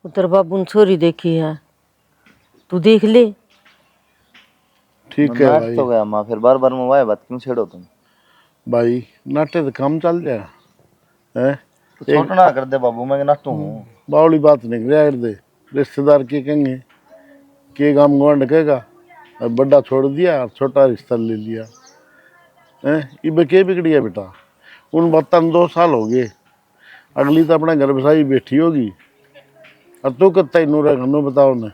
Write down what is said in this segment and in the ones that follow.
उतर बाबू ने छोरी देखी है, तू देख ले। ठीक है भाई। तो गया माँ, फिर बार बार मोबाइल बात क्यों छेड़ो तुम? भाई नाटे तो काम चल जाए है। तो छोटा ना कर दे बाबू, मैं नाटू हूँ। बावली बात नहीं कर दे, रिश्तेदार के कहेंगे, के गाम गवांड कहेगा अब बड़ा छोड़ दिया और छोटा रिश्ता ले लिया है। इब के बिगड़िया बेटा, उन बातों 2 साल हो गए, अगली तो अपना घर बसाई बैठी होगी और तू कत्ता ही नूरा खनू बताओ ने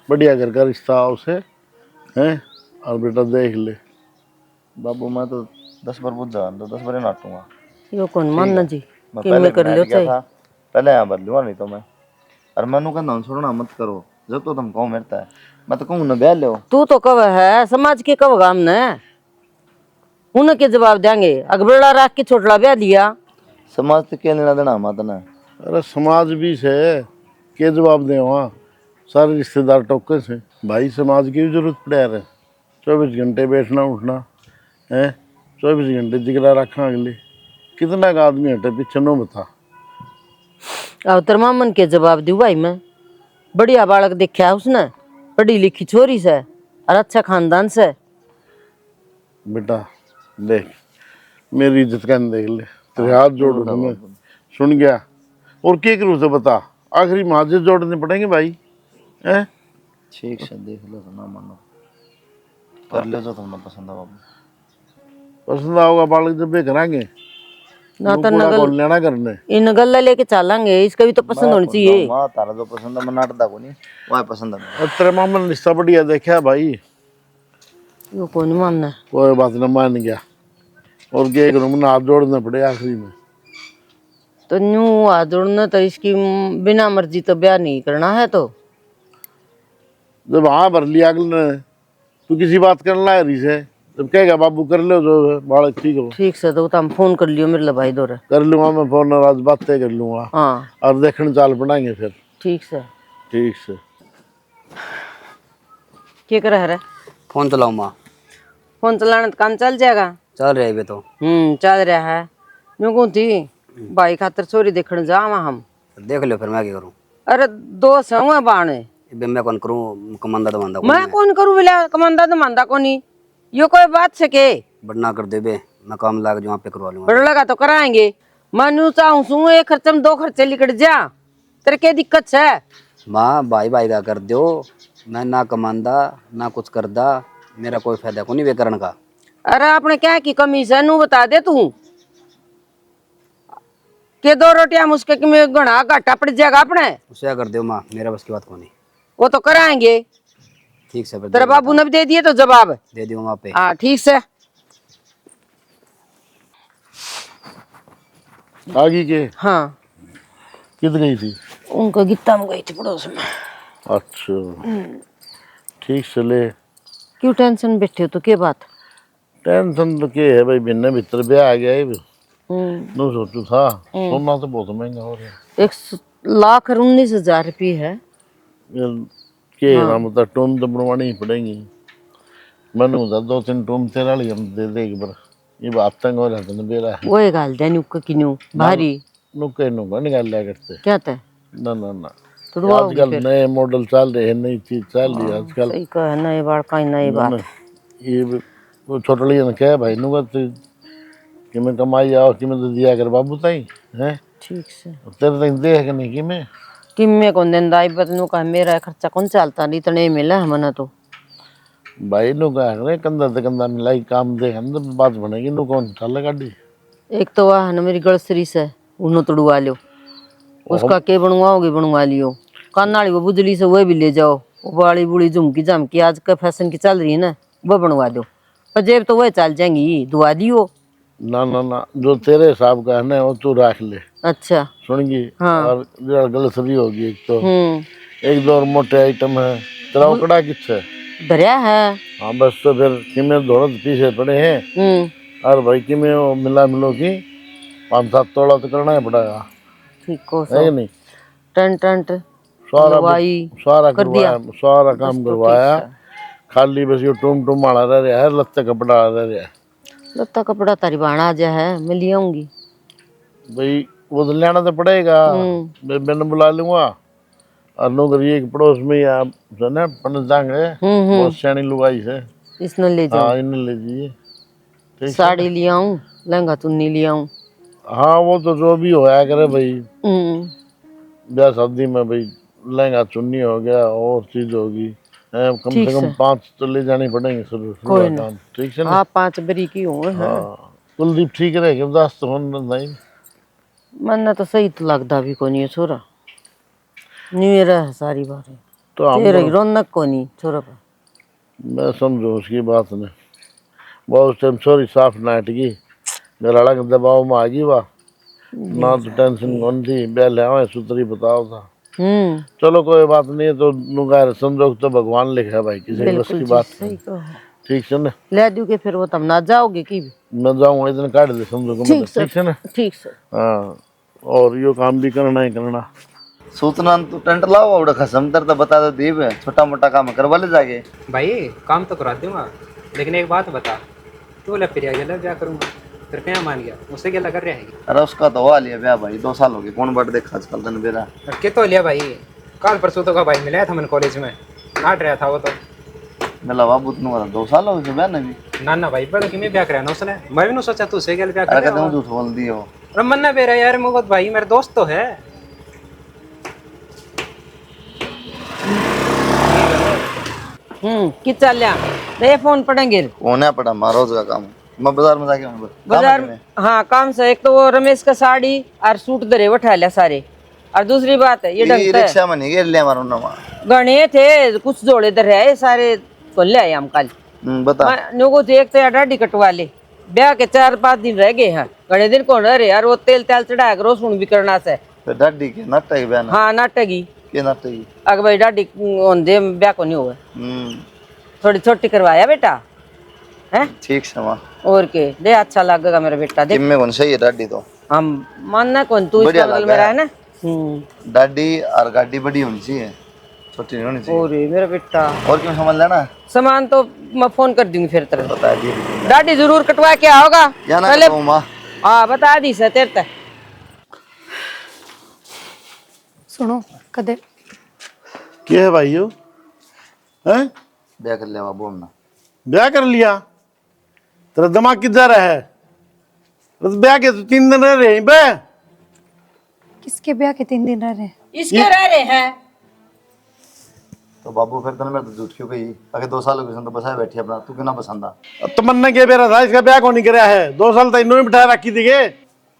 बढ़िया घर का रिश्ता उसे है। और बेटा देख ले बाबू मैं तो 10 बार बुझ जा, तो 10 बार नाटूंगा। यो कौन मानना जी मैं कि पहले मैं कर भी लियो बैठ गया चाहे। था, पहले यहाँ बदलूंगा नहीं तो मैं। और मैनू कहना हूँ छोड़ना मत करो, जब तो तुम कहो मेरता है, मैं तो कहूँ ना ब्याह लो। तू तो कव है समाज के कव गाम ने उनके जवाब देंगे, अगबेड़ा राख के छोटला ब्याह दिया। समाज से क्या लेना देना मत ना। अरे समाज भी से के जवाब दे वहाँ, सारे रिश्तेदार टोके से भाई, समाज की भी जरूरत पड़े रहे। 24 घंटे बैठना उठना है, 24 घंटे जिगरा रखा अगले, कितना का आदमी हटे पीछे नो बता। अब तेरे मामन के जवाब दू भाई मैं, बढ़िया बालक देखा है उसने, पढ़ी लिखी छोरी से और अच्छा खानदान से। बेटा देख, मेरी इज्जत का देख ले, तेरे हाथ जोड़ू तुम्हें, सुन गया। और क्या करूँ से बता, आखिरी महाजे जोड़ने पड़ेंगे भाई हैं। ठीक से देख लो, तो ना मानो कर ले जो तुमने पसंद है बाबू। पसंद आओगा बालक जब भी कराएंगे ना तो नुकुड़ा नगल कौन लेना करने। इन गल्ला लेके चलेंगे, इसका भी तो पसंद होनी चाहिए। माँ तारा जो पसंद है मैं नाटदा को नहीं, वह पसंद है। और तेरे मामा ने रिश्ता बढ़िया देखा भाई, यो कौन मानना है। कोई बात न मान गया। और क्या करूँ, मैंने हाथ जोड़ने पड़े आखिरी में। तो न्यू हाथ जोड़ना तो इसकी बिना मर्जी तो ब्याह नहीं करना है। तो जब हाँ भर लिया अगले ने, तू किसी बात करने लाया रही से, जब कहेगा बाबू कर लो जो है, बालक ठीक हो। ठीक से तो हम फोन कर लियो मेरे भाई दौरे कर लूंगा मैं फोन, और आज बातें कर लूंगा। हाँ और देखने चाल पड़ाएंगे फिर। ठीक से। ठीक से। क्या कर रहा है? फोन चलाऊ माँ। फोन चलाने तो काम चल जाएगा। चल रहे अभी तो। चल रहा है। यूं कौन थी भाई खातर चोरी देखने जावा हम। देख लो फिर मैं क्या करूँ। अरे दो सौ बाणे इबे मैं कौन करूँ, कमांदा तो मांदा मैं कौन करूँ बिला, कमांदा तो मानदा कोनी। यो कोई बात से के बढ़ना कर दे बे, मैं काम लाग जो वहाँ पे करवा लूंगा। बड़ा लगा तो कराएंगे। मैं चाहूँ सू एक खर्चे में 2 खर्चे लिकट जा, तेरे क्या दिक्कत है? माँ भाई भाई का कर दो, मैं ना कमांदा ना कुछ करदा, मेरा कोई फायदा को नहीं वे करने का। अरे अपने क्या की कमी है नू बता दे तू के 2 रोटियां मुझके कि में घना घाटा पड़ जाएगा अपने। उसे कर दो माँ, मेरा बस की बात को नहीं। वो तो कराएंगे। ठीक से तेरे बाबू ने भी दे दिए तो जवाब दे दियो वहाँ पे। हाँ ठीक से। आगे के हाँ कित गई थी? उनका गिट्टा में गई थी पड़ोस में। अच्छा ठीक से ले। क्यों टेंशन बैठे हो तो क्या बात? टेंशन तो क्या है भाई, बिन्ने भीतर ब्याह आ गया है। हम्म, नो सोचू था, सोना तो बहुत महंगा हो रहा है। 1,19,000 रुपये है। के ना मतलब टूम तो बनवानी ही पड़ेगी। मैंने होता 2-3 टूम तेरा लिए हम दे दे एक बार, ये बात तंग हो जाता है बेरा। वो गाल दे नुक्का की न्यू भारी नुक्के नुक्का निकाल लिया करते। क्या था ना ना ना, तो आजकल नए मॉडल चल रहे हैं, नई चीज चल रही है आजकल। सही कहा नए बार का नई ना, बात। ये वो छोटा लिया क्या है भाई नुका कि मैं कमाई आओ कि मैं तो दिया कर बाबू ताई है। ठीक से तेरे तक दे है कि नहीं कि मैं कौन देंदा आई बतनू का मेरा खर्चा कौन चलता नहीं इतने मिला है मना तो भाई नु कह कंधा से कंधा मिलाई काम दे हम तो बात बनेगी। नु कौन चल गाड़ी। एक तो वाह ना मेरी गलसरी से उन्हों तोड़वा लो, उसका के बनवाओगे बनवा लियो। कानाड़ी वो बुजली से वो भी ले जाओ, वो बाड़ी बुड़ी झुमकी झमकी आज का फैशन की चल रही है ना, वो बनवा दो। पर जेब तो वह चल जाएंगी, दुआ दियो। ना ना ना, जो तेरे हिसाब का है ना वो तू रख ले। अच्छा सुनगी। हाँ। और गलसरी होगी एक तो, हम्म, एक दो और मोटे आइटम है। तेरा उकड़ा किस भरिया है। हाँ बस, तो फिर किमें दौड़त पीछे पड़े हैं। और भाई किमें वो मिला मिलो की 5-7 तोड़ा तो करना ही पड़ेगा, ठीक हो है कि नहीं। टन टन सारा दवाई सारा कर दिया। करवाया, सारा बस काम तो करवाया। ठीक खाली बस ये टूम टूम वाला रह रहा है, लत्ते कपड़ा रह रहा है। लत्ता कपड़ा तारी बाणा जा है, मैं ले आऊंगी। भाई वो तो लेना तो पड़ेगा, हम्म, मैंने बुला लूंगा। और नौकरी एक पड़ोस में ही आप जो ना पंडित जांग है, बहुत सियाणी लुगाई है। इसने ले जाओ। हाँ इन्हें ले जाइए। ठीक है। साड़ी ले आऊं, लहंगा चुन्नी ले आऊं। हाँ वो तो जो भी होया करे भाई, हम्म, ब्याह शादी में भाई लहंगा चुन्नी हो गया और चीज होगी, कम ठीक से कम से। 5 तो ले जाने पड़ेंगे शुरू कोई शुरू ना। काम। ठीक है ना। हाँ 5 बरी की हूँ। हाँ कुलदीप ठीक रहेगा, उदास तो होना नहीं। मन तो सही तो लगता भी को नहीं है छोरा। न्यू ईयर है सारी बात है। तो हम तेरे रौनक को नहीं छोरा पर। मैं समझू उसकी बात ने बहुत टाइम सॉरी साफ नाट की घर के दबाव में आ गई वाह, ना तो टेंशन कौन थी बैल है सुतरी बताओ था। चलो कोई बात नहीं है, तो नुगार संजोग तो भगवान लिखा है भाई, किसी की बस बिल्कुल की जी, बात सही नहीं। कहो। ठीक है ना। ले दूं के फिर वो तब ना जाओगे की भी। मैं जाऊंगा इतने काट दे समझो को ठीक सर, ठीक है ना। ठीक सर। हाँ और यो काम भी करना ही करना। सूचना तो टेंट लाओ और खसम तर तो बता दो दीप छोटा मोटा काम करवा ले जाके। भाई काम तो करा दूंगा, लेकिन एक बात बता, तू बोला फिर गया क्या करूंगा, फिर क्या मान गया मुझसे क्या कर रहा है? अरे उसका तो हुआ लिया ब्याह भाई, 2 साल हो गए, कौन बट देखा आजकल तन बेरा। के तो लिया भाई, कल परसों तो का भाई मिला था मैंने कॉलेज में, नाट रहा था वो तो। मेला बाबू तुम 2 साल हो गए ब्याह ने भी। ना भाई बड़ा कि मैं ब्याह कराना उसने, मैं भी नहीं सोचा तू से क्या ब्याह अरे कर कहते हूँ झूठ बोल दियो। अरे मन्ना बेरा यार मोहब्बत भाई मेरा दोस्त तो है। कि चल लिया दे फोन पड़ेंगे होने पड़ा रोज का काम। मैं बाजार में जाके बाजार में। हाँ काम से एक तो वो रमेश का साड़ी और सूट दरे उठा लिया सारे, और दूसरी बात है ये ढंग से रिक्शा में नहीं गिर लिया मारो ना गणे थे कुछ जोड़े दर है सारे को ले आए हम कल। बता लोगों से एक तो डाडी कटवा ले, ब्याह के 4-5 दिन रह गए हैं, घने दिन कौन रहे यार, वो तेल तेल चढ़ाया करो सुन भी करना से। फिर डाडी के नाटक बयान हाँ नाटकी के नाटक अग भाई डाडी होंदे ब्याह को नहीं हुआ, थोड़ी छोटी करवाया बेटा है। ठीक समा और के दे अच्छा लगेगा मेरा बेटा देख। किम्मे कौन सही है डाडी तो हम मानना कौन तू इसका बगल में रहा है ना। डाडी और गाड़ी बड़ी होनी चाहिए, छोटी नहीं होनी चाहिए। और मेरा बेटा और क्यों समझ लेना सामान तो मैं फोन कर दूंगी फिर तेरे बता दी दादी जरूर कटवा के आओगा या ना पहले। कहूँ माँ हाँ बता दी से तेरे तक। सुनो कदे क्या है भाई यो हैं ब्याह कर लिया बोलना। ब्याह कर लिया, तेरा दिमाग किधर है? तो ब्याह के तो 3 दिन रह रहे हैं बे। किसके ब्याह के 3 दिन रह रहे हैं? इसके रह रहे हैं तो बाबू फिर तने मेरे तो झूठ क्यों कही? आगे 2 साल हो गए तो बसाए बैठी अपना, तू क्यों ना पसंदा? तमन्ना के बेरा था, इसका ब्याह कौन नहीं कराया है? 2 साल तक इन्होंने बिठा रखी थी के।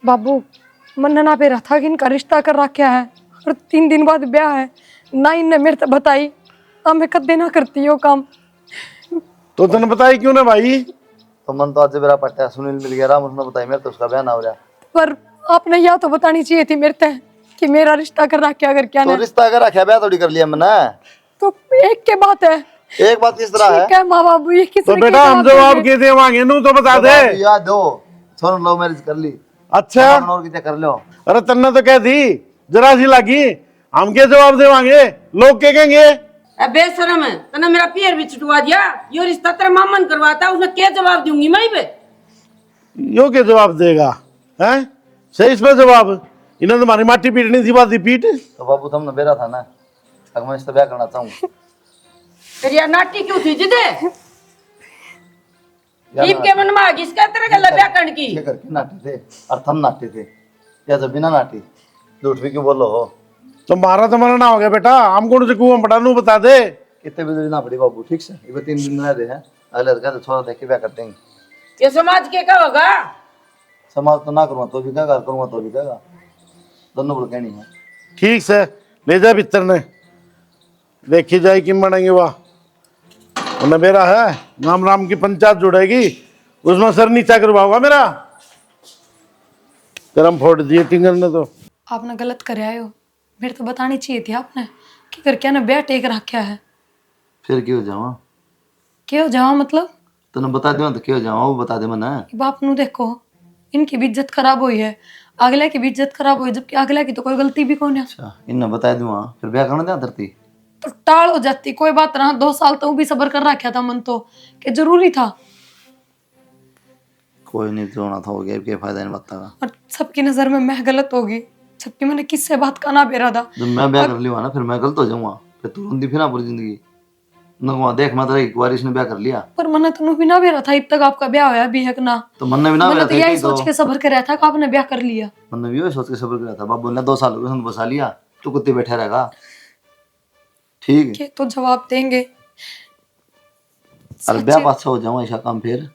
बाबू मन्ना पे रहा था कि इनका रिश्ता कर रखा है और 3 दिन बाद ब्याह है ना, इनने मेरे से बताई मैं कदे ना करती हो काम। तो तने बताई क्यों ना भाई? तो मन तो आज मेरा पट्टा सुनील मिल गया, राम उसने बताई मेरे तो उसका ब्याह ना हो रहा। पर आपने या तो बतानी चाहिए थी मेरे से कि मेरा रिश्ता कर रखा अगर क्या तो ना। रिश्ता अगर रखा ब्याह थोड़ी कर लिया मैंने। तो एक के बात है, एक बात किस तरह ठीक है माँ बाबू ये किस तो बेटा हम जवाब के दे मांगे नू तो बता दे। याद दो छोड़ लव मैरिज कर ली। अच्छा और क्या कर लो? अरे तन्ने तो कह दी जरा सी लगी, हम क्या जवाब देवांगे? लोग क्या कहेंगे? अबे शर्म है तने मेरा पैर भी छुटवा दिया, यो रिश्ता तेरा मामन करवाता उसने क्या जवाब दूंगी मैं बे? यो क्या जवाब देगा हैं? सही इसमें जवाब इन्होंने तुम्हारी माटी पीटनी थी, बात पीट। तो बाबू तुमने बेरा था ना, अब मैं इससे ब्याह करना चाहूँ। तेरी यार नाटी क्यों थी जिदे दीप के मन में आ गई इसका तेरे गला ब्याह करने की। ये करके नाटे थे और थम नाटे थे या जब बिना नाटी झूठ भी क्यों बोलो हो? तो मारा तो मरना हो गया बेटा, हम कौन से कुआं पड़ा नू बता दे। कितने भी ना पड़ी बाबू, ठीक से ये 3 दिन रह रहे हैं, अगले तो छोड़ा देख के ब्याह करते हैं। ये समाज के क्या होगा? समाज तो ना करूँगा तो भी कहेगा, करूँगा तो भी कहेगा, दोनों बोल कहनी है। ठीक से ले जा भीतर ने, देखी जाए कि मरेंगे वाह। उन्हें मेरा है नाम राम की पंचायत जुड़ेगी, उसमें सर नीचा करवाऊंगा मेरा। करम फोड़ दिए टिंगर ने तो। आपने गलत कर आए हो, मेरे तो बतानी चाहिए थी आपने कि कर क्या ना ब्याह टेक रखा है। फिर क्यों जावा? क्यों जावा मतलब? तूने बता दिया तो क्यों जावा, वो बता दे मना। बाप नू देखो इनकी भी इज्जत खराब हुई है, अगले की भी इज्जत खराब हुई, जबकि अगले की तो कोई गलती भी कौन है। अच्छा इन्हें बता दूँ फिर ब्याह करना क्या धरती? तो टाल हो जाती, कोई बात ना। 2 साल तो वो भी सबर कर रखा था मन तो, कि जरूरी था। कोई नहीं, जो होना था हो गया, क्या फायदा इन बात का। और सबकी नजर में मैं गलत होगी, जबकि मैंने किससे बात का ना बेरा था। जब मैं ब्याह कर लिया ना फिर मैं गलत हो जाऊंगा, फिर तू रोंदी फिर ना पूरी जिंदगी न वहाँ देख मैं तो एक बार इसने ब्याह कर लिया। पर मैंने तो भी ना बेरा था, अब तक आपका ब्याह होया भी है कि ना। तो मन ने भी ना मैंने मेरा तो यही सोच के सबर कर रहा था कि आपने ब्याह कर लिया। मन ने भी वही सोच के सब्र किया था। बाबू ने 2 साल हो गए उसने बसा लिया, तू कुत्ते बैठा रहेगा। ठीक है के तो जवाब देंगे। अरे ब्याह पास से हो जाऊंगा ऐसा काम फिर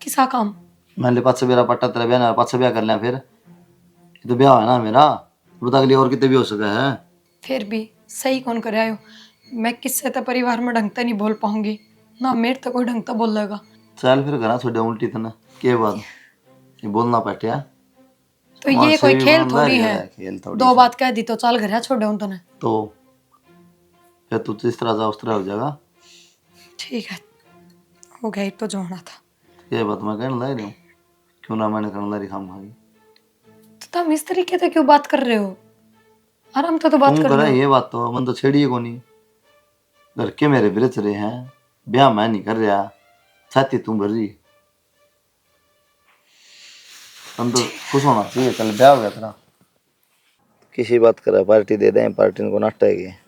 किसा काम? मैंने पास से मेरा पट्टा तेरा ब्याह ना पास से ब्याह कर लिया फिर ये तो ब्याह है ना मेरा, बता के लिए और कितने भी हो सका है। फिर भी सही कौन कर आयो। मैं किससे तो परिवार में ढंग से नहीं बोल पाऊंगी ना, मेरे तो कोई ढंग से बोलेगा। चल फिर घर छोड़े उल्टी तना के बाद ये बोलना पटिया तो ये कोई खेल थोड़ी है, खेल थोड़ी 2 बात कह दी तो चल घर छोड़े उन तने। तो फिर तू इस तरह जा उस तरह हो जाएगा। ठीक है हो गया, तो जो होना था। ये बात मैं कहने ला रही हूँ, क्यों ना मैंने करने ला रही खाम खाई। तो तुम इस तरीके से क्यों बात कर रहे हो? आराम तो बात तुम कर करे रहे हो। ये बात तो मन तो छेड़ी है कोनी, घर के मेरे बिरच रहे हैं, ब्याह मैं नहीं कर रहा, छाती तुम भर रही। हम तो खुश होना चाहिए, कल ब्याह हो गया तेरा। किसी बात करा पार्टी दे दें, पार्टी को नाश्ता है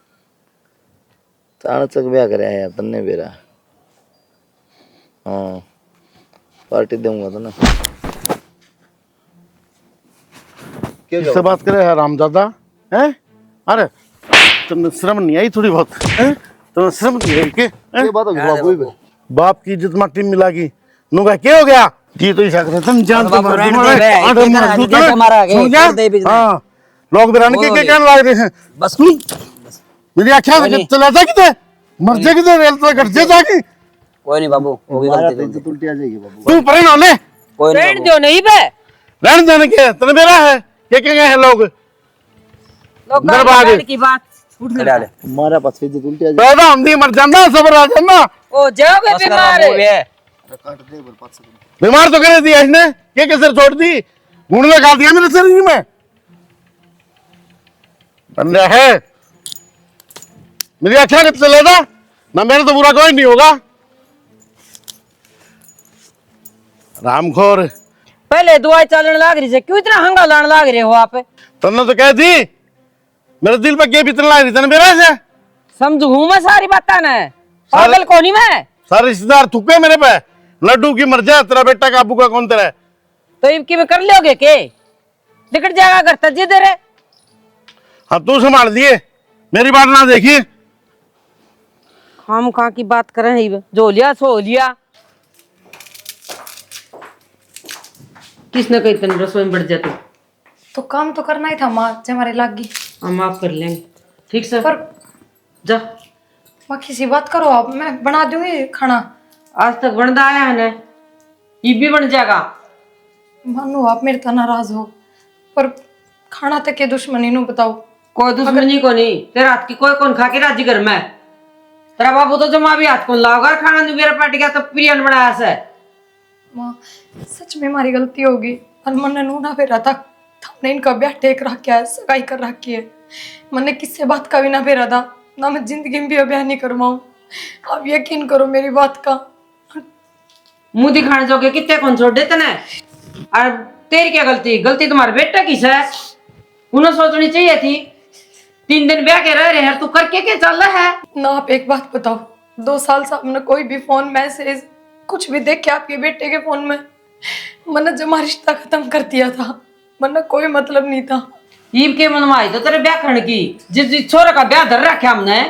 चाणचक ब्याह कराया यार तन्ने बेरा। हाँ पार्टी दूंगा तो ना। किससे बात करे है रामदादा? हैं? अरे तुमने शर्म नहीं आई थोड़ी बहुत? हैं? तुम्हें शर्म नहीं आई के? हैं? बात होगी बाबू ही बाप की इज्जत माटी मिला की नुगा क्या हो गया जी? तो ऐसा करे तुम जान तो मार दूंगा। हाँ लोग बिरान के कहने लग रहे हैं बस मेरी आख्या चला जा किते मर जा किते रेल तो घर से जाके। कोई नहीं बाबू, वो भी गलती तो थी। उल्टी आ जाएगी बाबू। तू परे ना ले कोई नहीं रहने दो नहीं बे, रहने देने के तने मेरा है क्या क्या है लोग लोग दरबार गाली की बात बाबू। ले ले। हमारा पास फिर उल्टी आ पैदा हम दी मर जाना सबर आ जाना। ओ जाओगे बस कर बीमार बाबू, ये। काट दे बोल 5 सेकंड। बीमार तो करे दिया इसने क्या सर छोड़ दी गुण लगा दिया मेरे शरीर में बंदा है। मेरी अच्छा कब चलेगा ना, मेरा तो बुरा कोई नहीं होगा। रामखोर पहले दवाई चलने लग रही है, क्यों इतना हंगा लाने लग रहे हो आप? तन्ने तो कह दी मेरे दिल पे क्या बीतने लग रही तने मेरा से समझू हूं मैं सारी बातें ना, पागल को नहीं मैं। सारे रिश्तेदार थुके मेरे पे लड्डू की मर जा तेरा बेटा काबू का कौन तेरा है? तो इनकी में कर लोगे के निकट जाएगा करता जिधर है। हाँ तू संभाल दिए मेरी बात ना देखिए। हम कहाँ की बात कर रहे हैं, जो लिया सो लिया। किसने कही तन रसोई में बढ़ जाते? तो काम तो करना ही था माँ, जब हमारे लाग गई। हम माफ कर लेंगे ठीक से। पर जा माँ किसी बात करो आप, मैं बना दूंगी खाना। आज तक बनता आया है ना, ये भी बन जाएगा। मानो आप मेरे तो नाराज हो, पर खाना तक के दुश्मनी नु बताओ। कोई दुश्मनी को नहीं, तेरा हाथ की कोई कौन खा के राजी घर में? तेरा बाबू तो जमा भी हाथ कौन लाओगा खाना नहीं मेरा पट गया तो पिरियन बनाया से। माँ सच में हमारी गलती होगी, और मैंने नूना फेरा था, हमने इनका ब्याह टेक रखा है, सगाई कर रखी है। मैंने किससे बात का भी ना फेरा था, ना मैं जिंदगी में भी ब्याह नहीं करवाऊं। आप यकीन करो मेरी बात का। मुंह दिखाने जोगे कितने कौन छोड़ देते ना। और तेरी क्या गलती? गलती तुम्हारे बेटा की है, उन्हें सोचनी चाहिए थी। 3 दिन ब्याह के रह रहे हैं, तू करके क्या चल रहा है? ना आप एक बात बताओ, 2 साल से हमने कोई भी फोन मैसेज कुछ भी देखे आपके बेटे के फोन में? मैंने जमा रिश्ता खत्म कर दिया था, मैंने कोई मतलब नहीं था। ईब के मन में आई तो तेरे ब्याह करने की, जिस छोरे का ब्याह धर रखा हमने।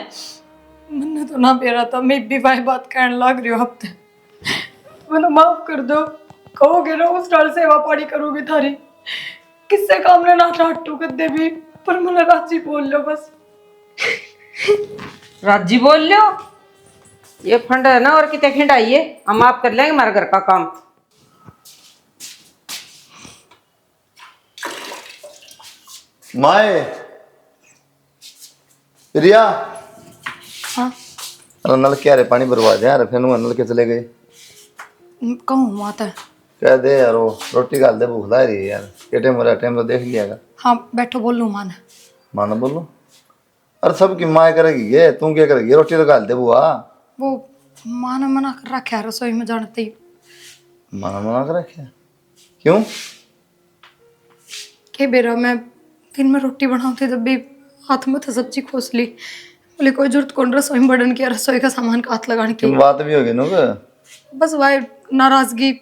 मैंने तो ना बेरा था, मैं भी भाई बात कहने लग रही हूँ हफ्ते। मैंने माफ कर दो, कहोगे ना उस डाल सेवा पाड़ी करोगे थारी, किससे काम ने ना टाटू कर दे भी, पर मैंने राजी बोल लो बस। राजी बोल लो, ये फंड है ना, और कितने खिंडाइए, हम आप कर लेंगे हमारे घर का काम। माए रिया हाँ अरे नल क्या रे पानी बर्बाद है यार, फिर नल के चले गए। कहूँ माता है। कह दे यार वो रोटी डाल दे, भूख ला रही है यार। के टाइम हो रहा टाइम तो देख लियागा। हाँ बैठो बोल लूँ माने। माना बोलो। अरे सबकी माँ करेगी ये, तू क्या करेगी? रोटी तो डाल दे बुआ। वो माँ ने मना कर रखा है रसोई में जानते ही। माना मना कर रखे क्यों? के बेरा मैं दिन में रोटी बनाते तब भी हाथ में तो सब्जी खोस ली। बोले कोई जरूरत कौन रसोई में बढ़न की, रसोई का सामान का हाथ लगाने की। बात भी होगी नु बस वह नाराजगी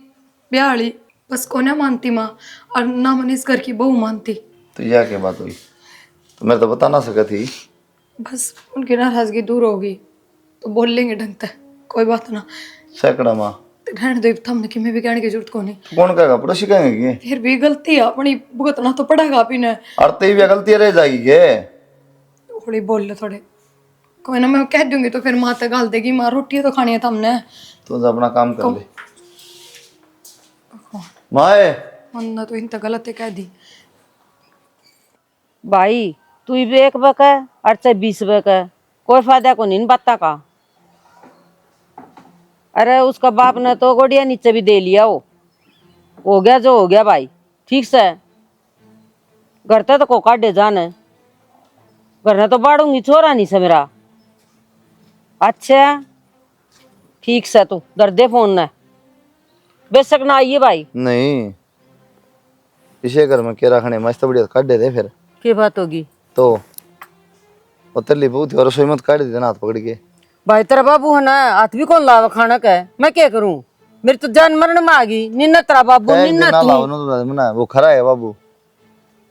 ब्याहली, बस को ना मानती माँ, और ना मन इस घर की बहू मानती। तो यह क्या बात हुई? तो मैं तो बता ना सका थी। बस उनकी नाराजगी दूर होगी तो बोल लेंगे ढंग से, कोई बात ना। सैकड़ा माँ रहने दो, थमने की मैं भी कहने की जरूरत को नहीं। कौन कहेगा? पड़ोसी कहेंगे कि फिर भी गलती है अपनी, भुगतना तो पड़ेगा अपनी ने। अरे भी गलती रह जाएगी के? थोड़ी बोल ले थोड़े, कोई ना मैं कह दूंगी तो फिर माँ तक गाल देगी, माँ रोटी तो खानी है हमने। तो अपना काम कर ले माए। मन्ना तो इन तक गलत ही कह दी। भाई तू भी एक बक है और चाहे 20 बक है, कोई फायदा को नहीं इन बातों का। अरे उसका बाप ने तो गोड़िया नीचे भी दे लिया, वो हो गया जो हो गया भाई, ठीक से। घर ते तो को काटे जाने, घर ने तो बाड़ूंगी छोरा नहीं से मेरा। अच्छा ठीक से तू दर दे फोन ने, बेशक ना आइए भाई। नहीं इसे घर में क्या रखने, मस्त बढ़िया काट दे दे फिर। क्या बात होगी? तो उतरली बहुत और रसोई मत काट देना हाथ पकड़ के। भाई तेरा बाबू है ना, हाथ भी कौन लावा खाना का है, मैं क्या करूं? मेरी तो जान मरण में आ गई। निन्ना तेरा बाबू, एक निन्ना दिन ना तू। लाओ ना तो मना वो खरा है बाबू।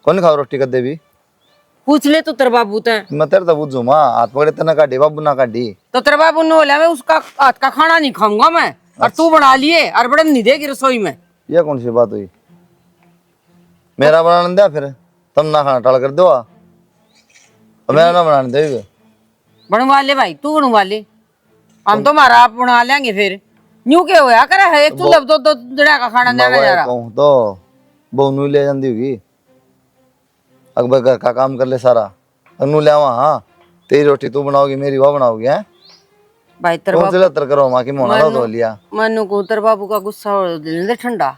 कौन खाओ रोटी कर दे भी? पूछ ले तू तेरा बाबू ते। मैं तेरे तो बुझू माँ, हाथ पकड़े तेना काटी बाबू ना काटी। तो तेरा बाबू ने बोला मैं उसका हाथ का खाना नहीं खाऊंगा मैं, और तू बना लिए और बड़न नहीं देगी रसोई में। यह कौन सी बात हुई? मेरा बनाने दिया फिर तुम ना खाना टाल कर दो और मेरा ना बनाने दे। बनवा ले भाई, तू बनवा ले, हम तो हमारा आप बना लेंगे। फिर न्यू के होया करे है, एक चूल्हे पे दो जड़ा का खाना देना जा रहा। कहूँ तो बहु ले जाती होगी, अकबर घर का काम कर ले सारा, अनु ले आवा। हाँ तेरी रोटी तू बनाओगी, मेरी वो बनाओगी है। भाई तेरा कौन से बाबू लतर करो माँ की मोना तो लिया। मनु को तेरे बाबू का गुस्सा हो लेने दे ठंडा,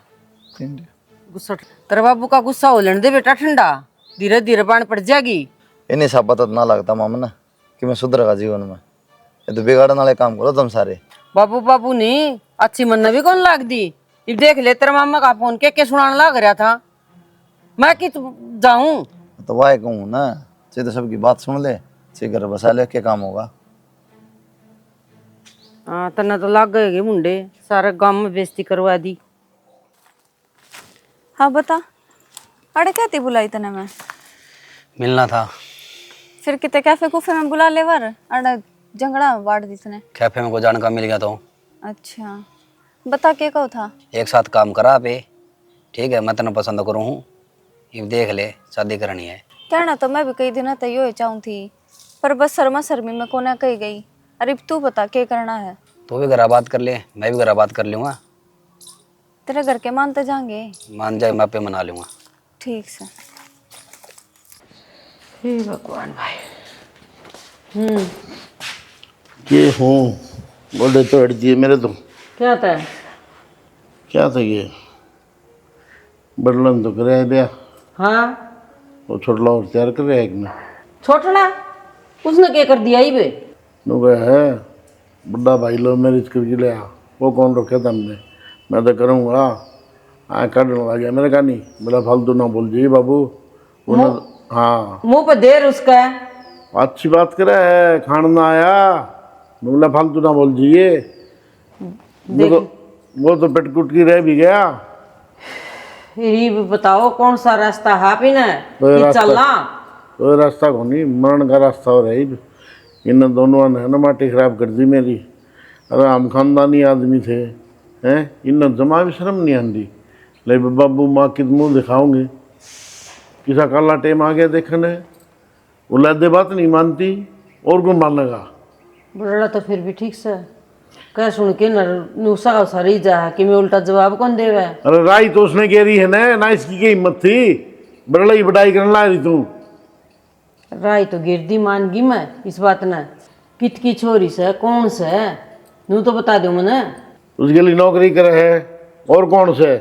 गुस्सा तेरे बाबू का गुस्सा हो लेने दे बेटा ठंडा, धीरे धीरे बाण पड़ जाएगी। इन्हें सब पता ना लगता मामन कि मैं सुधरेगा जीवन में। ये तो बिगाड़ने वाले काम करो तुम सारे। बाबू बाबू नहीं अच्छी मन भी कौन लाग दी। ये देख ले तेरे मामा का फोन के सुनाने लग रहा था, मैं कि जाऊं तो वाह कहूँ ना, तो सबकी बात सुन ले, घर बसा ले, क्या काम होगा। हाँ तना तो लग गए मुंडे, सारे गांव में बेइज्जती करवा दी। हाँ बता, अरे क्या थी बुलाई तने मैं? मिलना था। फिर कितने कैफे कूफे में बुला ले वर, अरे जंगड़ा बांट दी तने। कैफे में को जाने का मिल गया तो अच्छा बता के कहो था? एक साथ काम करा पे, ठीक है मैं तेना पसंद करूँ हूँ, ये देख ले शादी करनी है। कहना तो मैं भी कई दिन तैयो ही चाहूँ थी, पर बस शर्मा शर्मी में कोना कही गई। अरे तू बता क्या करना है? तो भी घर बात कर ले, मैं भी घर बात कर लूँगा। तेरे घर के मानते जाएंगे? मान जाए मैं पे मना लूँगा। ठीक से। हे भगवान भाई। ये हूँ बोले तो हट दिए मेरे तो। क्या था? क्या था ये? बदलन तो करे दिया। हाँ वो छोटला और तैयार कर रहा है एक ने। छोटना उसने क्या कर दिया? ही बे नु है बड़ा भाई लो मैरिज करके लिया, वो कौन रखे था हमने? मैं तो करूँगा। हाँ काटने लग गया मेरे का नहीं, बोला फालतू ना बोल जी बाबू। हाँ मुंह पे देर उसका। अच्छी बात करे है, खाना आया बोला फालतू ना बोल जी। वो तो पेटकुट की रह भी गया। ये बताओ कौन सा रास्ता है आप ना चलना? तो रास्ता को नहीं, मरण का रास्ता हो रहा है। इन दोनों ने ना माटी खराब कर दी मेरी। अरे हम खानदानी आदमी थे हैं, इन जमा भी शर्म नहीं आती। ले बाबू माँ कित मुँह दिखाओगे, किसा काला टेम आ गया देखने, उलादे बात नहीं मानती और कौन मानेगा। बड़ा तो फिर भी ठीक से कह सुन के नुसा सरी जा कि मैं उल्टा जवाब कौन देवे। अरे राई तो उसने कह रही है ना इसकी क्या हिम्मत थी, बड़ा ही बड़ाई करने ला रही तू। राय तो गिरदी मान गई मैं इस बात ने, कित की छोरी से कौन से नू तो बता दो मैंने। उसके लिए नौकरी करे है और कौन से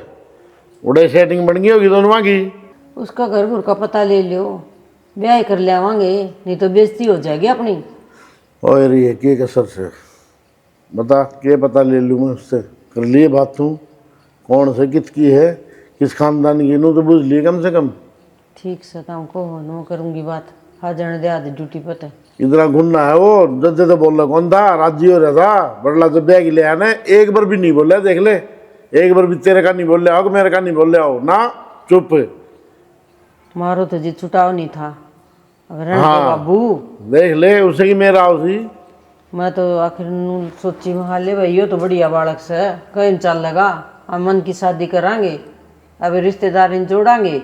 उड़े सेटिंग बन गई होगी दोनों की। उसका घर घुर का पता ले लो, ब्याह कर ले आवांगे, नहीं तो बेइज्जती हो जाएगी अपनी। और ये के कसर से बता, के पता ले लूँ मैं उससे? कर लिए बात तू, कौन से कित की है, किस खानदान की, नू तो बुझ लिए कम से कम। ठीक से तुमको नो करूंगी बात। आ जाने दे आधे ड्यूटी पर तो। इतना गुन्ना है वो, जज्जे तो बोल रहा कौन था, राजी हो रहा था, बड़ला तो बैग ले आने, एक बार भी नहीं बोला, देख ले, एक बार भी तेरे का नहीं बोल रहा हो, मेरे का नहीं बोल रहा हो ना, चुप। मारो तो जी छुटाव नहीं था। अगर रहने दे हाँ। बाबू, देख ले उसे की मेरा उसी। मैं तो आखिर सोची वहाँ ले भाई, यो तो बढ़िया बालक से कहीं चल लगा, हम मन की शादी करांगे, अब रिश्तेदारी जोड़ांगे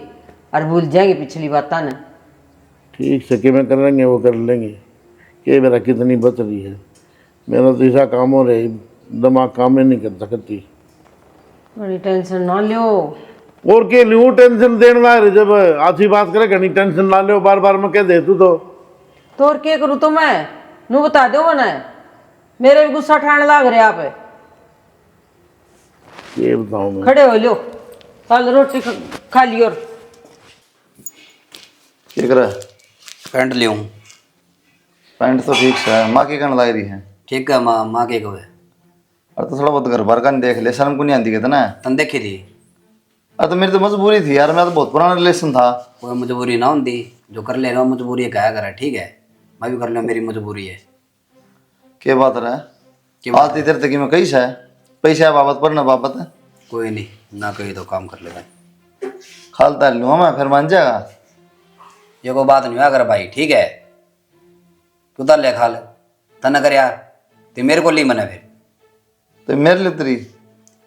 और भूल जाएंगे पिछली बात ना। ठीक से कि मैं कर लेंगे वो कर लेंगे, ये मेरा कितनी बच रही है, मेरा तो ऐसा काम हो रही, दिमाग काम ही नहीं कर सकती। बड़ी टेंशन ना लो। और के लूँ टेंशन देने वाले, जब आधी बात करे घनी टेंशन ना लो, बार बार मैं कह दे तू तो और क्या करूँ तो मैं नू बता दो मना, मेरे भी गुस्सा ठाने लाग रहे आप। ये बताऊँ मैं। खड़े हो लो, कल रोटी खा ली। और क्या कर रहा है? पैंट ले हूँ। पैंट तो ठीक है, माँ की कहने लग रही है। ठीक है माँ के कहे और तो थोड़ा बहुत घर भर का नहीं देख ले, शर्म को नहीं आती कहते ना। तन देखी थी। अरे तो मेरी तो मजबूरी थी यार, मैं तो बहुत पुराना रिलेशन था। कोई मजबूरी ना होती, जो कर लेगा मजबूरी क्या करे, ठीक है मैं भी कर लूँ, मेरी मजबूरी है। क्या बात रहा है? आज तेरे तक में कई है पैसा बाबत पर ना बाबत है। कोई नहीं, ना कही तो काम कर लेगा। खाल तार लूँगा मैं, फिर मान जाएगा। ये कोई बात नहीं हुआ कर भाई, ठीक है तू तर ले खाल, तना कर यार, तो मेरे को ली मना फिर। तो मेरे लिए तेरी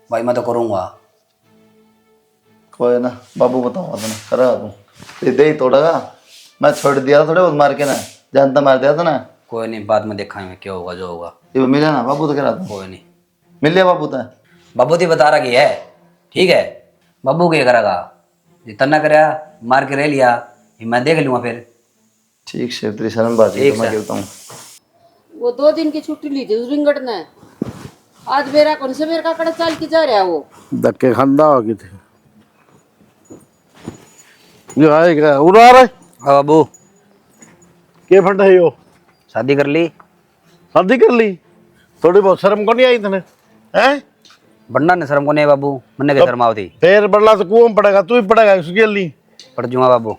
भाई मैं तो करूँगा। कोई ना बाबू बताऊंगा तुमने, करेगा तू दे ही तोड़ेगा। मैं छोड़ दिया था थोड़े बहुत मार के ना, जानता मार दिया था ना। कोई नहीं, बाद में देखेंगे क्या होगा जो होगा। ये मिले ना बाबू तो कह रहा था। कोई नहीं, मिल लिया बाबू तो। बाबू तो बता रहा है, ठीक है बाबू क्या करेगा, तना कर मार के रह लिया, ये मैं देख लूँगा फिर। ठीक से तेरी शर्मबाजी ठीक तो मैं से। कहता हूँ। वो 2 दिन की छुट्टी ली थी उस रिंगट ने, आज मेरा कौन से मेरे का कड़ा चाल की जा रहा है वो। धक्के खांदा हो गए थे जो आएगा उड़ा रहे। हाँ बाबू, के फंड है यो, शादी कर ली। शादी कर ली, थोड़ी बहुत शर्म को नहीं आई तने हैं? बंडा ने शर्म को नहीं बाबू, मन्ने के शर्म आवती। फिर बड़ला तो कुआं में पड़ेगा, तू ही पड़ेगा उसके लिए। पड़ जूंगा बाबू।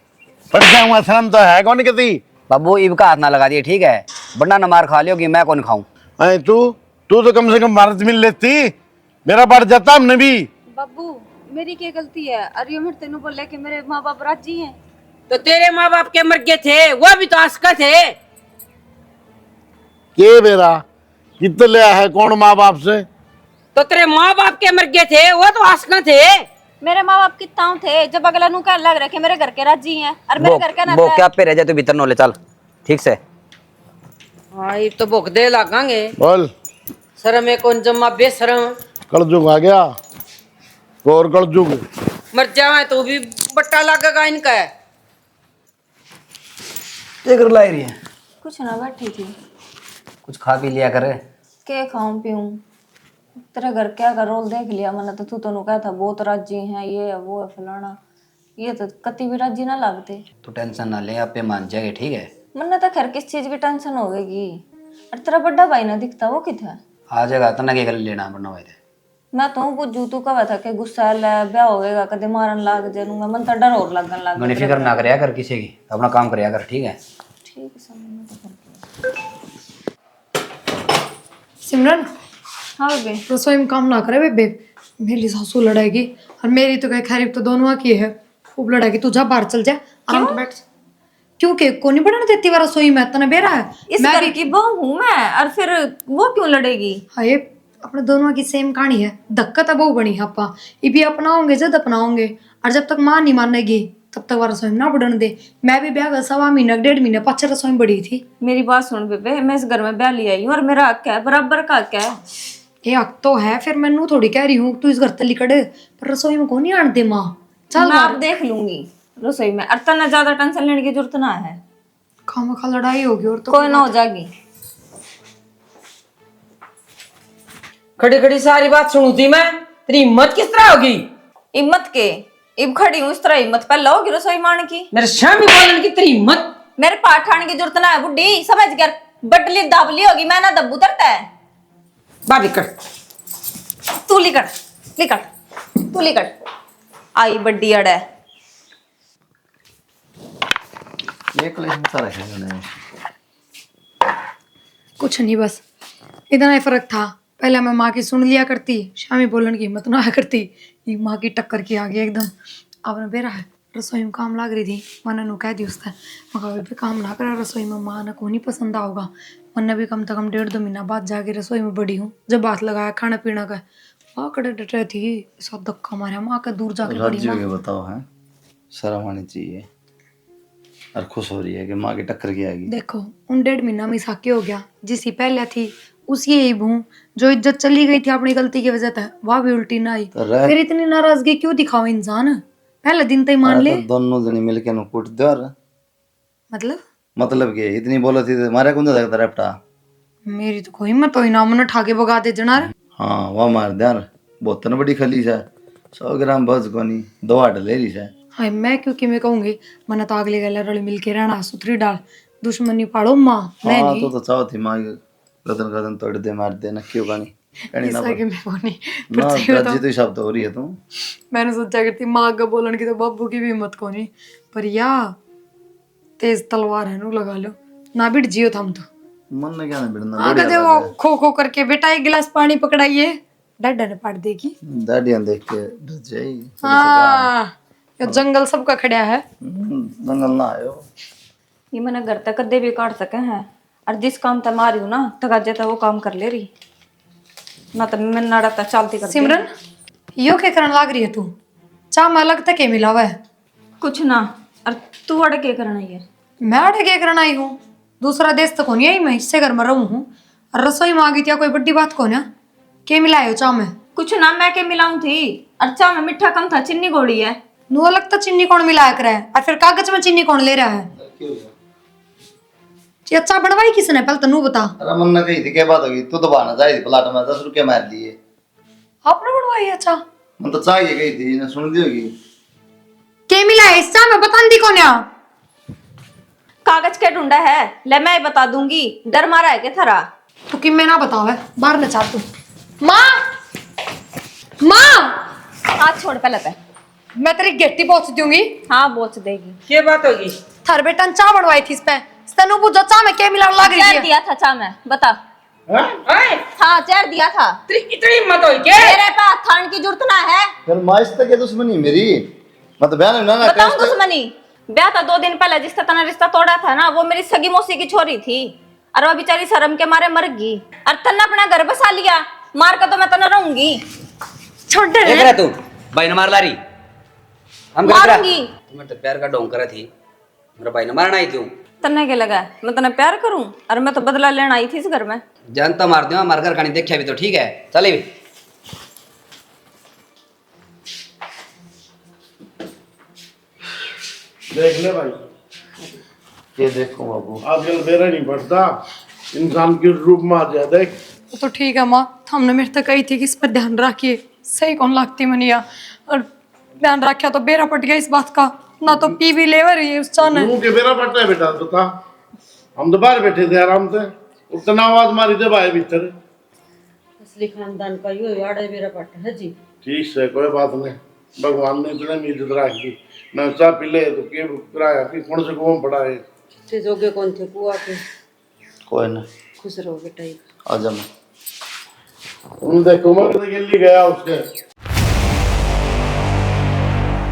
पड़ जाऊंगा, शर्म तो है कौन कहती। बाबू ईब का हाथ ना लगा दिए, ठीक है बंडा ने मार खा लियो कि मैं कौन खाऊं। अरे तू तो कम से कम भारत मिल लेती, मेरा बढ़ जाता हमने भी। बाबू मेरी क्या गलती है? अरे मेरे तेनू बोले कि मेरे माँ बाप राजी हैं। तो तेरे माँ बाप के मर गए थे, वो भी तो आस्का थे। के मेरा कितने लिया है कौन माँ बाप से? तो तेरे माँ बाप के मर गए थे, वो तो आस्का थे। मेरे माँ बाप कितना थे, जब अगला नु कहने लग रहा कि मेरे घर के राजी हैं और मेरे घर के ना वो क्या पे रह जाए तो भीतर नो ले चल, ठीक से। हाँ ये तो भूख दे लगांगे। बोल शर्म है कौन जम्मा बेशरम, कलजुग आ गया, और कलजुग मर जावे तो भी बट्टा लगेगा इनका। क्या कर लाई रही है? कुछ ना बैठी थी। कुछ खा पी लिया करे। के खाऊं पीऊं, तेरे घर क्या का रोल देख लिया मैंने तो। तू तो कहा था बहुत राजी हैं, ये है वो है फलाना, ये तो कति भी राजी ना लगते। तू टेंशन ना ले, आप पे मान जाएगा, ठीक है। मन्ने तो खैर किस चीज की टेंशन होगी। और तेरा बड़ा भाई ना दिखता, वो कितना आ जाएगा, तना के कर लेना बनना हुए थे। मैं तो बुझू तू कहा था कि गुस्सा है ब्याह होएगा कदे मारन लाग जाऊंगा, मन तो डर और लगन लग गणी फिक्र ना करया कर किसी की, अपना काम करया कर, ठीक है। ठीक है समझ में तो सिमरन हाँ बेबे। रसोई में काम ना करे बेबे, मेरी सासू लड़ाएगी और मेरी तो कहे खैरियत तो दोनों की है, खूब लड़ाएगी। तू जा बाहर चल जा, आराम से बैठ। क्योंकि को नहीं बढ़ने देती वो रसोई में, तना बेरा है। इस घर की बहू हूँ मैं, और फिर वो क्यों लड़ेगी? हाय अपने दोनों की सेम कहानी है, धक्का तो बहु बनी है आपा, ये भी अपनाओगे जब अपनाओगे, और जब तक माँ नहीं मानेगी तब तक वो रसोई में ना बढ़ने दे। मैं भी ब्याह का 1.25 महीना 1.5 महीने पाछे रसोई में बड़ी थी। मेरी बात सुन बेबे, मैं इस घर में ब्याह ली आई हूँ और मेरा हक है, बराबर का हक है। ये हक तो है, फिर मैनू थोड़ी कह रही हूँ तू इस घर तली कड़े, पर रसोई में कौन नहीं आने दे माँ। चल मैं आप देख लूंगी रसोई में, और तना ज्यादा टेंशन लेने की जरूरत ना है। खामखा लड़ाई होगी और तो कोई ना हो जाएगी। खड़ी खड़ी सारी बात सुनू थी मैं, तेरी हिम्मत किस तरह होगी? हिम्मत के इब खड़ी हूँ, इस तरह हिम्मत पहले होगी रसोई मारने की। मेरे सामने बोलने की तेरी हिम्मत। मेरे पाठ ठाने की जरूरत ना है बुड्ढी, समझ कर बटली दाबली होगी, मैं ना दब्बू तरता है। बाबी कर तू लिकड़ लिकड़, तू लिकड़। आई बड्डी अड़ है। ये कलेश में सारा खेलने कुछ नहीं, बस इतना ही फर्क था। पहले मैं माँ की सुन लिया करती, शामी बोलने की हिम्मत ना आया करती। ये माँ की टक्कर की आ गई एकदम। अब ना बेरा है रसोई में काम लाग रही थी, मैंने नु कह दी उससे, मगर भी काम ना करा रसोई में, माँ ने को नहीं पसंद आओगा। मैंने भी कम से कम 1.5-2 महीना बाद जाके रसोई में बड़ी हूँ। जब हाथ लगाया खाना पीना का, माँ कड़े डटे थी, सब धक्का मारा माँ का, दूर जाके बड़ी राज्य माँ। के बताओ है, शर्म आनी चाहिए। और खुश हो रही है कि माँ की टक्कर की आएगी। देखो उन 1.5 महीना में साके हो गया, जिसी पहले थी उसी यही भूं। जो इज्जत चली गई थी अपनी गलती की वजह से, वह भी उल्टी ना आई। तो रह फिर इतनी नाराजगी क्यों दिखाओ इंसान? पहले दिन तक मान ले। तो दोनों जने मिलके नु कूट दो यार। मतलब मतलब कि इतनी बोला थी तो मारे कौन सकता रेपटा। मेरी तो कोई मत होई ना, मन ठाके भगा दे जनार। हाँ वह मार दे यार, बहुत न बड़ी खली है, 100 ग्राम बस कोनी, 2 आट ले रही है। हाय मैं क्योंकि मैं कहूंगी, मन तो अगले गले रल मिल के रहना, सुथरी डाल, दुश्मनी पाड़ो माँ। मैं हाँ नहीं तो चाहो थी माँ गर्दन गर्दन तोड़ दे मार दे, न क्यों कहानी कहानी ना ऐसा कि मैं वो नहीं। ना पर सही राजी बताऊं, तो शब्द हो रही है तू। मैंने सोचा करती माँ का बोलन की तो बाबू की भी हिम्मत को नहीं। पर या तेज तलवार है नु, लगा लो ना बिट जियो थम तो। मन ने क्या ना बिड़ना हाँ बढ़िया कहते वो लगे। खो खो करके बेटा एक गिलास पानी पकड़ाइए, डर पाट देगी। दाढ़ियां देख के डर जाई। हाँ ये जंगल सबका खड़ा है। जंगल ना आयो। ये मैंने घर तक कदे भी काट सके हैं, और जिस काम तक मारी हूँ ना तक जेता वो काम कर ले रही ना, तो मैं नाड़ा तक चलती कर सिमरन यो के करन लाग रही है तू? चा में अलग तक के मिला हुआ है? कुछ ना। और तू अड़ के करना है? मैं अड़े के करन आई हूँ? दूसरा देश तो कौन आई, मैं इससे घर में रहूं हूँ। और रसोई में आ गई थी, कोई बड़ी बात कौन है? के मिलायो चा में? कुछ ना, मैं के मिलाऊं थी। अच्छा में मीठा कम था, चीनी घोड़ी है। नू अलग तो चीनी कौन मिलाया करे है, और फिर कागज में चीनी कौन ले रहा है? ये अच्छा बनवाई किसने पहले तो नू बता। अरे मन ने कही थी क्या बात होगी, तू तो बहाना चाहिए प्लाट में 10 रुपये मार दिए। आपने बनवाई? अच्छा मन तो चाहिए गई थी ने सुन दी होगी। के मिला है इस चा में, बता दी कौन है? कागज के ढूंढा है, ले मैं बता दूंगी। डर मारा है के थारा? तू कि मैं ना बतावे, बाहर न चाह तू। माँ माँ हाथ छोड़ पहले पे। मैं तेरी गेटी पहुंच दूंगी। हाँ बोच देगी। क्या बात होगी? थार बेटा ने चा बनवाई थी, इस पे तनु बुझो चा में के मिला लग रही चेर है। दिया था चा में, बता। ओए, हाँ चेर दिया था। इतनी हिम्मत होई के? तेरे पे हाथ थान की जरूरत ना है। फिर माइस तक ये दुश्मनी मेरी, मैं तो बयान ना बताऊं दुश्मनी? ब्याह था 2 दिन पहले, जिसका तना रिश्ता तोड़ा था ना, वो मेरी सगी मौसी की छोरी थी। और वो बेचारी शर्म के मारे मर गई। और तन्ने अपना घर बसा लिया, मार कर तो मैं तना रहूंगी। छोड़ दे देख रहा तू भाई ने मार ला रही, हम कर मारूंगी। तुम्हें तो प्यार का ढोंग करा थी, मेरा भाई ने मारना आई तू। तन्ने के लगा मैं तने प्यार करूं? और मैं तो बदला लेना आई थी इस घर में। जानता मार दूंगा, मार कर कहानी देखा भी तो ठीक है। चले भी देख ले भाई, ये देखो बाबू, आजकल बेरा नहीं बढ़ता, इंसान के रूप में आ जाए। देख तो ठीक है माँ, हमने मेरे तक कही थी कि इस पर ध्यान रखिए, सही कौन लगती मनिया। और ध्यान रखा तो बेरा पट गया इस बात का, ना तो पी भी ले रही है उस चाने। मुंह के बेरा पड़ता है बेटा, बता। हम तो बाहर बैठे थे आराम से, उतना आवाज मारी थे भाई भीतर। असली खानदान का यो याड़े मेरा पट है जी। ठीक है कोई बात नहीं, भगवान ने इतना इज्जत रखी। मैं चाह पी ले तो के कराया कि कौन से कुआं पड़ा है। ते जोगे कौन थे कुआ के? कोई ना खुश रहो बेटा। आ जा मैं। उन देखो मैं तो गया उसके